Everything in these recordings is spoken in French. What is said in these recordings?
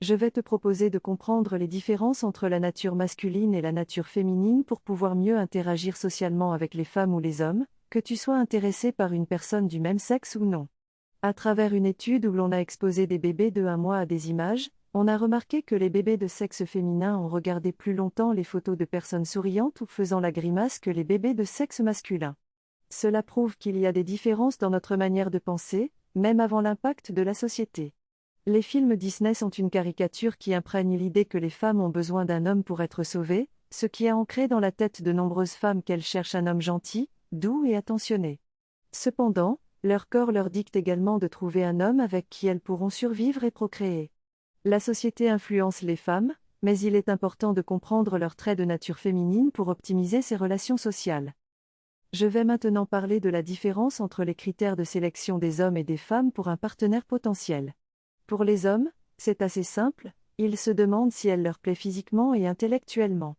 Je vais te proposer de comprendre les différences entre la nature masculine et la nature féminine pour pouvoir mieux interagir socialement avec les femmes ou les hommes, que tu sois intéressé par une personne du même sexe ou non. À travers une étude où l'on a exposé des bébés de 1 mois à des images, on a remarqué que les bébés de sexe féminin ont regardé plus longtemps les photos de personnes souriantes ou faisant la grimace que les bébés de sexe masculin. Cela prouve qu'il y a des différences dans notre manière de penser, même avant l'impact de la société. Les films Disney sont une caricature qui imprègne l'idée que les femmes ont besoin d'un homme pour être sauvées, ce qui a ancré dans la tête de nombreuses femmes qu'elles cherchent un homme gentil, doux et attentionné. Cependant, leur corps leur dicte également de trouver un homme avec qui elles pourront survivre et procréer. La société influence les femmes, mais il est important de comprendre leurs traits de nature féminine pour optimiser ces relations sociales. Je vais maintenant parler de la différence entre les critères de sélection des hommes et des femmes pour un partenaire potentiel. Pour les hommes, c'est assez simple, ils se demandent si elle leur plaît physiquement et intellectuellement.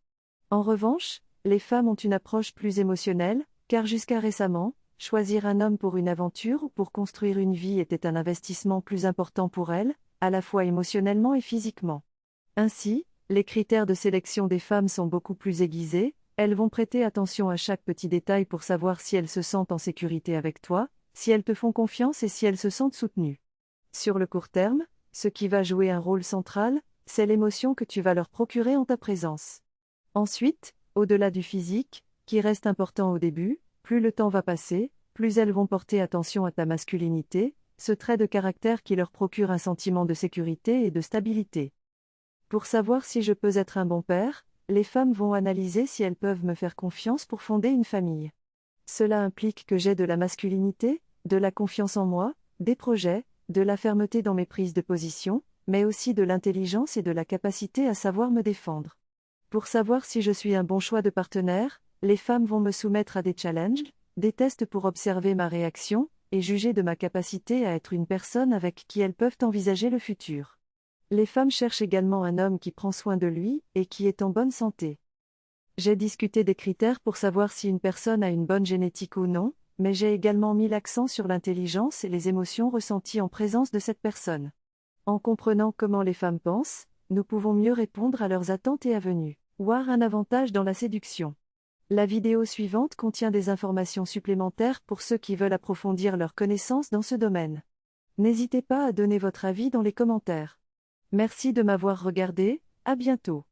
En revanche, les femmes ont une approche plus émotionnelle, car jusqu'à récemment, choisir un homme pour une aventure ou pour construire une vie était un investissement plus important pour elles, à la fois émotionnellement et physiquement. Ainsi, les critères de sélection des femmes sont beaucoup plus aiguisés, elles vont prêter attention à chaque petit détail pour savoir si elles se sentent en sécurité avec toi, si elles te font confiance et si elles se sentent soutenues. Sur le court terme, ce qui va jouer un rôle central, c'est l'émotion que tu vas leur procurer en ta présence. Ensuite, au-delà du physique, qui reste important au début, plus le temps va passer, plus elles vont porter attention à ta masculinité, ce trait de caractère qui leur procure un sentiment de sécurité et de stabilité. Pour savoir si je peux être un bon père, les femmes vont analyser si elles peuvent me faire confiance pour fonder une famille. Cela implique que j'ai de la masculinité, de la confiance en moi, des projets, de la fermeté dans mes prises de position, mais aussi de l'intelligence et de la capacité à savoir me défendre. Pour savoir si je suis un bon choix de partenaire, les femmes vont me soumettre à des challenges, des tests pour observer ma réaction, et juger de ma capacité à être une personne avec qui elles peuvent envisager le futur. Les femmes cherchent également un homme qui prend soin de lui, et qui est en bonne santé. J'ai discuté des critères pour savoir si une personne a une bonne génétique ou non, mais j'ai également mis l'accent sur l'intelligence et les émotions ressenties en présence de cette personne. En comprenant comment les femmes pensent, nous pouvons mieux répondre à leurs attentes et avenues. Voir un avantage dans la séduction. La vidéo suivante contient des informations supplémentaires pour ceux qui veulent approfondir leurs connaissances dans ce domaine. N'hésitez pas à donner votre avis dans les commentaires. Merci de m'avoir regardé, à bientôt.